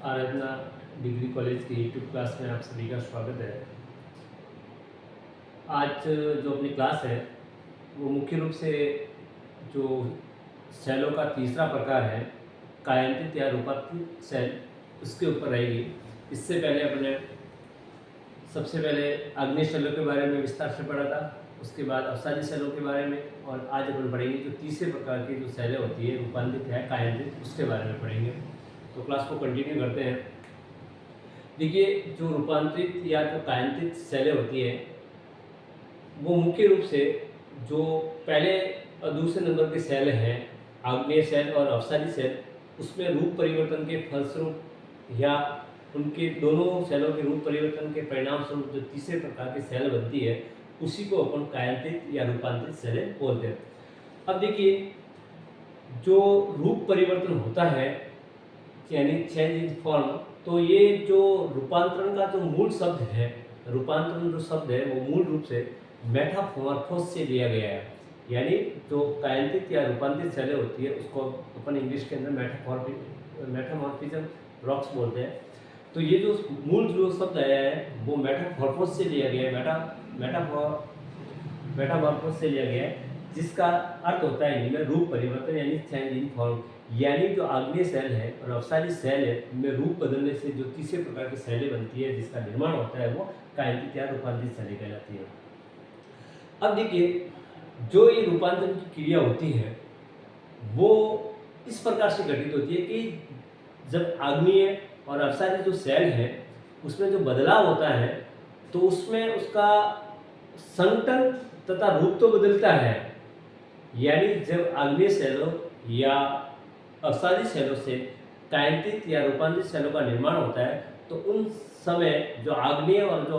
आराधना degree college की YouTube class में आप सभी का स्वागत है। आज जो अपनी क्लास है वो मुख्य रूप से जो सेलों का तीसरा प्रकार है कायांतित या रूपांतरित सेल, उसके ऊपर रहेगी। इससे पहले अपने सबसे पहले आग्नेय सेलों के बारे में विस्तार से पढ़ा था, उसके बाद अवसादी सेलों के बारे में, और आज अपन पढ़ेंगे जो तीसरे प्रकार की जो सेलें होती है रूपांतरित या कायांतित, उसके बारे में पढ़ेंगे। तो क्लास को कंटिन्यू करते हैं। देखिए, जो रूपांतरित या जो कायांतित सेलें होती है वो मुख्य रूप से जो पहले और दूसरे नंबर के सेल हैं, आग्नेय सेल और अवसादी सेल, उसमें रूप परिवर्तन के फलस्वरूप या उनके दोनों सेलों के रूप परिवर्तन के परिणाम स्वरूप जो तीसरे प्रकार की सेल बनती है उसी को अपन कायांतित या रूपांतरित सेलें बोलते हैं। अब देखिए, जो रूप परिवर्तन होता है यानी चेंज इन फॉर्म, तो ये जो रूपांतरण का जो मूल शब्द है, रूपांतरण जो शब्द है वो मूल रूप से मेटामॉर्फोस से लिया गया है। यानी जो कायांतित या रूपांतरित सेलें होती है उसको अपन इंग्लिश के अंदर मेटामॉर्फिज्म रॉक्स बोलते हैं। तो ये जो मूल जो शब्द आया है वो मेटामॉर्फोस से लिया गया है, मेटामॉर्फोस से लिया गया है, जिसका अर्थ होता है इनमें रूप परिवर्तन यानी चेंज इन फॉर्म। यानी जो आग्नेय सेल है और अवसादी सेल है, इनमें रूप बदलने से जो तीसरे प्रकार की सेलें बनती है जिसका निर्माण होता है वो कायांतित या रूपांतरित सेलें कहलाती है। अब देखिए, जो ये रूपांतरण की क्रिया होती है वो इस प्रकार से घटित होती है कि जब आग्नेय और अवसादी जो सेल है उसमें जो बदलाव होता है तो उसमें उसका संगठन तथा रूप तो बदलता है। यानी जब आग्नेय सेलों या अवसादी सेलों से कायांतित या रूपांतरित सेलों का निर्माण होता है तो उन समय जो आग्नेय और जो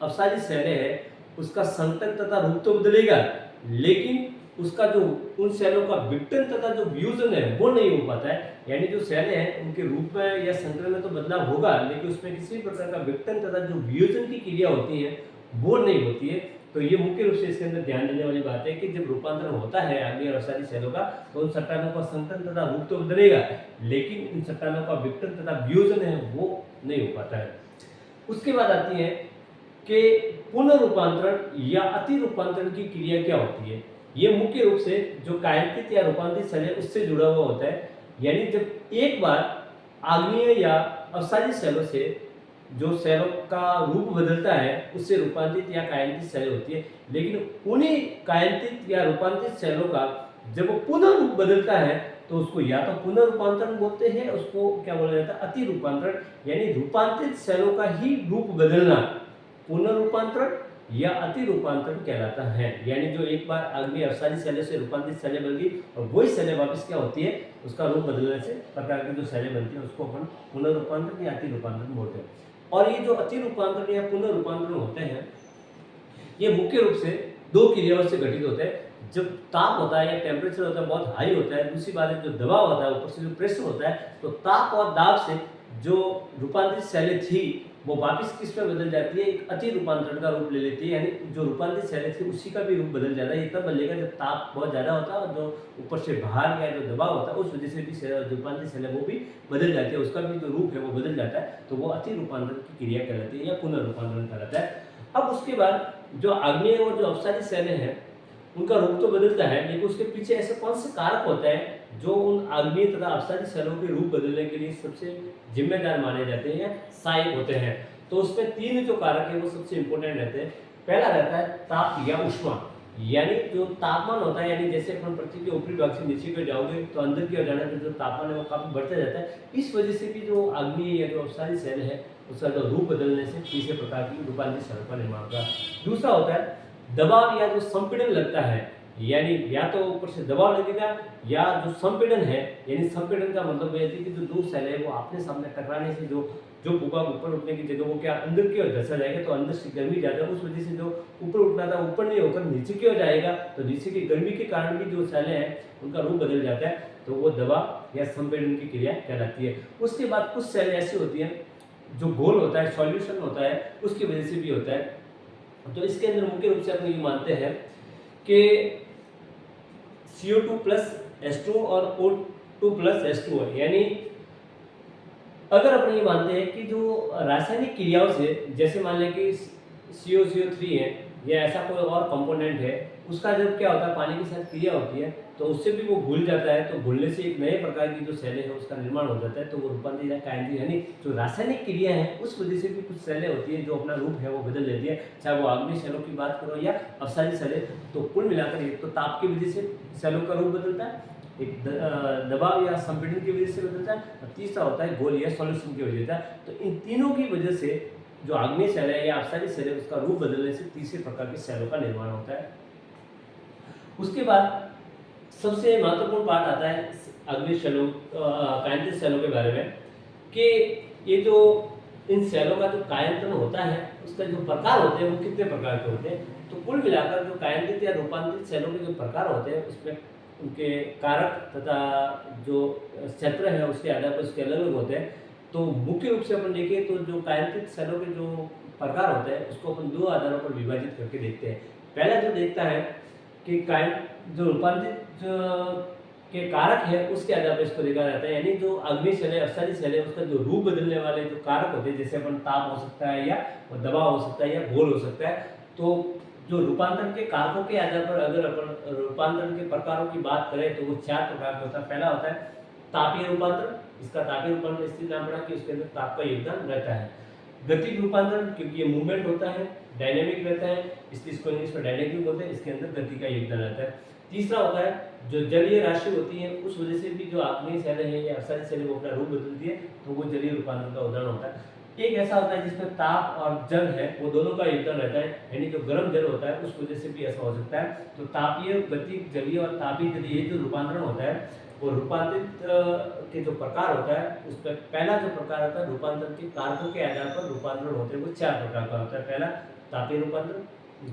अवसादी सेलें हैं उसका संगठन तथा रूप तो बदलेगा, लेकिन उसका जो उन सेलों का विघटन तथा जो व्यूजन है वो नहीं हो पाता है। यानी जो सेलें हैं उनके रूप में या संगठन में तो बदलाव होगा, लेकिन उसमें किसी प्रकार का विघटन तथा जो व्यूजन की क्रिया होती है वो नहीं होती है। तो ये मुख्य रूप से इसके अंदर ध्यान देने वाली बात है कि जब रूपांतरण होता है आग्नेय और अवसादी सेलों का तो उन चट्टानों का संगठन तथा रूप तो बदलेगा, लेकिन इन चट्टानों का विघटन तथा व्यूजन है वो नहीं हो पाता है। उसके बाद आती है कि पुनर्रूपांतरण या अति रूपांतरण की क्रिया क्या होती है। ये मुख्य रूप से जो कायांतित या रूपांतरित सेल है उससे जुड़ा हुआ होता है। यानी जब एक बार आग्नेय या अवसादी सेलों से जो सेलों का रूप बदलता है उससे रूपांतरित या कायांतित सेल होती है, लेकिन उन्हीं कायांतित या रूपांतरित सेलों का जब वो पुनः रूप बदलता है तो उसको या तो पुनर्रूपांतरण बोलते हैं, उसको क्या बोला जाता है अति रूपांतरण। यानी रूपांतरित सेलों का ही रूप बदलना पुनर्रूपांतरण या अति रूपांतरण कहलाता है। यानी जो एक बार आग्नेय अवसादी सेलों से रूपांतरित सेलें बन गई और वही सेलें वापस क्या होती है उसका रूप बदलने से प्रकार की जो सेलें बनती है उसको अपन पुनर्रूपांतरण या अति रूपांतरण बोलते हैं। और ये जो अति रूपांतरण या पुनर्रूपांतरण होते हैं ये मुख्य रूप से दो क्रियाओं से घटित होते हैं। जब ताप होता है या टेम्परेचर होता है बहुत हाई होता है, दूसरी बात है जो दबाव होता है ऊपर से जो प्रेशर होता है, तो ताप और दाब से जो रूपांतरित सेलें थी वो वापस किस में बदल जाती है, एक अति रूपांतरण का रूप ले लेती है। यानी जो रूपांतरित सेलें थी उसी का भी रूप बदल जाता है। ये तब बदलेगा जब ताप बहुत ज़्यादा होता है और जो ऊपर से बाहर या जो दबाव होता है उस वजह से भी रूपांतरित सेलें वो भी बदल जाती है, उसका भी जो रूप है वो बदल जाता है। तो वो अति रूपांतरण की क्रिया कहलाती है या पुनर्रूपांतरण कहलाता है। अब उसके बाद जो आग्नेय और जो अवसादी सेलें हैं उनका रूप तो बदलता है, लेकिन उसके पीछे ऐसे कौन से कारक होते हैं जो उन आग्नेय तथा अवसादी सेलों के रूप बदलने के लिए सबसे जिम्मेदार माने जाते हैं या सहायक होते हैं। तो उसमें तीन जो कारक है वो सबसे इंपॉर्टेंट रहते हैं। पहला रहता है ताप या ऊष्मा। यानी जो तापमान होता है, यानी जैसे अपन पृथ्वी के ऊपरी भाग से नीचे की ओर जाओगे तो अंदर की ओर जाने पर जो तापमान है वो काफी बढ़ता जाता है। इस वजह से भी जो आग्नेय या जो अवसादी सेल है उसका जो रूप बदलने से तीसरे प्रकार की रूपांतरित सेल का निर्माण होता है। दूसरा होता है दबाव या जो संपीड़न लगता है। यानी या तो ऊपर से दबाव लगेगा या जो संपीड़न है, यानी संपीड़न का मतलब ये है कि जो दो सेल है वो आपने सामने टकराने से जो भूभाग ऊपर उठने की जगह वो क्या अंदर की ओर धंसा जाएगा, तो अंदर से गर्मी ज्यादा उस वजह से जो ऊपर उठना था ऊपर नहीं होकर नीचे की ओर जाएगा, तो नीचे की गर्मी के कारण भी जो सेलें हैं उनका रूप बदल जाता है। तो वो दबाव या संपीड़न की क्रिया कहलाती है। उसके बाद कुछ सेलें ऐसी होती हैं जो घोल होता है, सॉल्यूशन होता है, उसकी वजह से भी होता है। तो इसके अंदर मुख्य रूप से अपन ये मानते हैं कि CO2 प्लस H2 और O2 प्लस H2 है। यानी अगर अपन ये मानते हैं कि जो रासायनिक क्रियाओं से, जैसे मान लें कि CO3 है या ऐसा कोई और कंपोनेंट है, उसका जब क्या होता है पानी के साथ क्रिया होती है तो उससे भी वो घुल जाता है, तो घुलने से एक नए प्रकार की जो सेलें हैं उसका निर्माण हो जाता है, तो वो रूपांतरित या कायंती, यानी जो रासायनिक क्रिया है उस वजह से भी कुछ सेलें होती है जो अपना रूप है वो बदल लेती है, चाहे वो आग्नेय सेलों की बात करो या अपसारी सेलें। तो कुल मिलाकर एक तो ताप की वजह से सेलों का रूप बदलता है, एक दबाव या संपीड़न की वजह से बदलता है, और तीसरा होता है घोल या सॉल्यूशन की वजह से। तो इन तीनों की वजह से जो आग्नेय सेल है या अपसारी सेल है उसका रूप बदलने से तीसरे प्रकार के सेलों का निर्माण होता है। उसके बाद सबसे महत्वपूर्ण पार्ट आता है अग्नि सेलों कायंतिक सेलों के बारे में, कि ये जो इन सेलों का जो कायंतन होता है उसका जो प्रकार होते हैं वो कितने प्रकार के होते हैं। तो कुल मिलाकर जो कायंतित या रूपांतरित सेलों के जो प्रकार होते हैं उसमें उनके कारक तथा जो क्षेत्र है उसके आधार पर उसके अलग अलग होते हैं। तो मुख्य रूप से अपन देखें तो जो कायंतित सेलों के जो प्रकार होते हैं उसको अपन दो आधारों पर विभाजित करके देखते हैं। पहला जो देखता है कि जो रूपांतरित के कारक है उसके आधार पर इसको देखा जाता है, यानी जो अग्नि सेल है अपसारी सेल है उसका जो रूप बदलने वाले जो कारक होते हैं, जैसे अपन ताप हो सकता है या दबाव हो सकता है या घोल हो सकता है। तो जो रूपांतरण के कारकों के आधार पर अगर अपन रूपांतरण के प्रकारों की बात करें तो वो चार प्रकार का होता है। पहला होता है तापीय रूपांतरण, इसका तापीय रूपांतरण इसलिए नाम पड़ा कि उसके अंदर ताप का योगदान रहता है। गतिक रूपांतरण क्योंकि ये मूवमेंट होता है, डायनेमिक रहता है, इसलिए इसको इंग्लिश में डायनेमिक बोलते हैं, इसके अंदर गति का योगदान रहता है। तीसरा होता है जो जलीय राशि होती है उस वजह से भी जो आग्नेय सेल है या अपसारी सेल है वो अपना रूप बदलती है, तो वो जलीय रूपांतरण का उदाहरण होता है। एक ऐसा होता है जिसमें ताप और जल है वो दोनों का योगदान रहता है, यानी जो गर्म जल होता है उस वजह से भी ऐसा हो सकता है। तो तापीय, गतिक, जलीय और तापीय जलीय ये जो रूपांतरण होता है वो रूपांतरित के जो प्रकार होता है उसमें पहला जो प्रकार होता है रूपांतरण के कारकों के आधार पर रूपांतरण होते हैं, वो चार प्रकार का होता है। पहला तापीय रूपांतरण,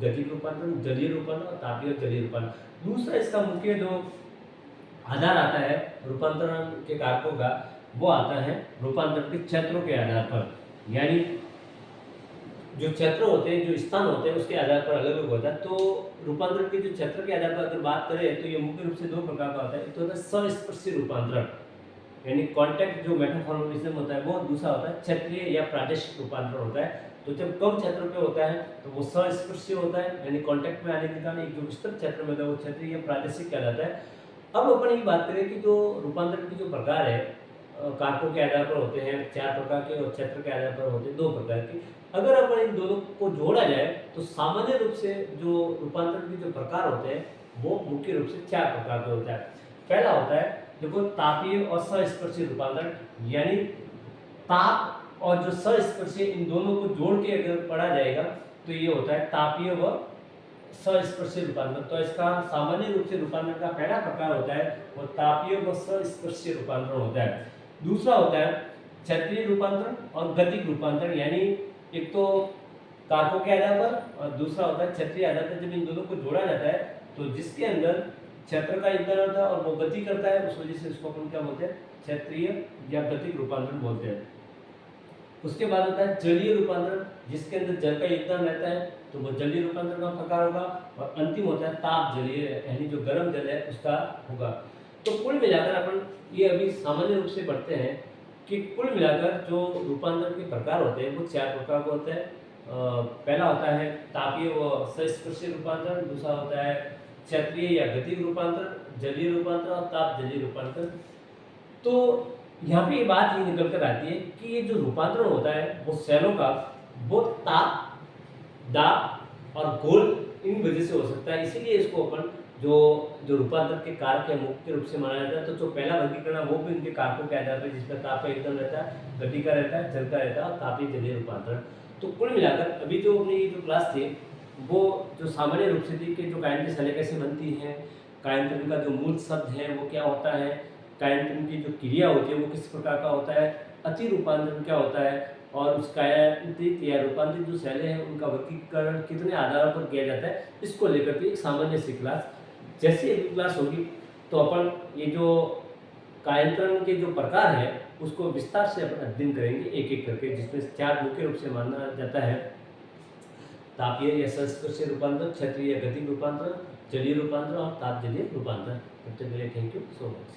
गतिक रूपांतरण, जलीय रूपांतरण और तापीय और जलीय रूपांतरण। दूसरा इसका मुख्य जो आधार आता है रूपांतरण के कारकों का वो आता है रूपांतरण के क्षेत्रों के आधार पर, यानी जो क्षेत्र होते हैं, जो स्थान होते हैं उसके आधार पर अलग अलग होता है। तो रूपांतरण के जो क्षेत्र के आधार पर अगर बात करें तो ये मुख्य रूप से दो प्रकार का होता है। एक तो होता है संस्पर्शी रूपांतरण, यानी कॉन्टैक्ट जो मेटाफॉर्मेशन होता है वो, दूसरा होता है क्षेत्रीय या प्रादेशिक रूपांतरण होता है। तो जब कम क्षेत्र पे होता है तो वो संस्पर्शी होता है, यानी कॉन्टैक्ट में आने के कारण एक जो विस्तृत क्षेत्र में होता है वो क्षेत्रीय या प्रादेशिक कहलाता है। अब अपन ये बात करें कि जो रूपांतरण के जो प्रकार है कारकों के आधार पर होते हैं चार प्रकार के, और क्षेत्र के आधार पर होते हैं दो प्रकार के। अगर अपन इन दोनों को जोड़ा जाए तो सामान्य रूप से जो रूपांतरण के जो प्रकार होते हैं वो मुख्य रूप से चार प्रकार के होता है। पहला होता है देखो तापीय और संस्पर्शी रूपांतरण, यानी ताप और जो संस्पर्शी इन दोनों को जोड़ के अगर पढ़ा जाएगा तो ये होता है तापीय व संस्पर्शी रूपांतरण। तो इसका सामान्य रूप से रूपांतरण का पहला प्रकार होता है वो तापीय व संस्पर्शी रूपांतरण होता है। दूसरा होता है क्षेत्रीय रूपांतरण और गतिक रूपांतरण, यानी एक तो कारकों के आधार पर और दूसरा होता है क्षेत्रीय आधार पर। जब इन दोनों को जोड़ा जाता है तो जिसके अंदर क्षेत्र का योगदान होता है और वो गति करता है उस वजह से उसको अपन क्या बोलते हैं, क्षेत्रीय या गतिक रूपांतरण बोलते हैं। उसके बाद होता है जलीय रूपांतरण, जिसके अंदर जल का योगदान रहता है तो वो जलीय रूपांतरण का प्रकार होगा। और अंतिम होता है ताप जलीय, यानी जो गर्म जल है उसका होगा। तो कुल मिलाकर अपन ये अभी सामान्य रूप से पढ़ते हैं कि कुल मिलाकर जो रूपांतरण के प्रकार होते हैं वो चार प्रकार के होते हैं। पहला होता है तापीय व संस्पर्शी रूपांतरण, दूसरा होता है क्षेत्रीय या गतिक रूपांतरण, जलीय रूपांतरण और ताप जलीय रूपांतरण। तो यहाँ पे ये बात ये निकल कर आती है कि ये जो रूपांतरण होता है वो सेलों का वो ताप, दाब और घोल इन वजह से हो सकता है। इसीलिए इसको अपन जो रूपांतरण के कारक है मुख्य रूप से माना जाता है। तो जो पहला वर्गीकरण है वो भी इनके कारकों के आधार पर, जिसमें ताप का एकदम रहता है, गति का रहता है, जल का रहता है और तापीय जलीय रूपांतरण। तो कुल मिलाकर अभी जो अपनी ये जो क्लास थी वो जो सामान्य रूप से थी कि जो कायंतिक सेलें कैसे बनती हैं, कायंत्रण का जो मूल शब्द है वो क्या होता है, कायंत्रण की जो क्रिया होती है वो किस प्रकार का होता है, अति रूपांतरण क्या होता है, और उस कायंतिक या रूपांतरित जो सेलें हैं उनका वर्गीकरण कितने आधारों पर किया जाता है, इसको लेकर के एक सामान्य सी क्लास। जैसे एक क्लास होगी तो अपन ये जो कायंत्रण के जो प्रकार है उसको विस्तार से अपन अध्ययन करेंगे एक एक करके, जिसमें चार मुख्य रूप से माना जाता है तापीय या संस्पर्शी रूपांतरण, क्षेत्रीय या गतिक रूपांतरण, जलीय रूपांतरण और ताप जलीय रूपांतरण। तब तक के लिए थैंक यू सो मच।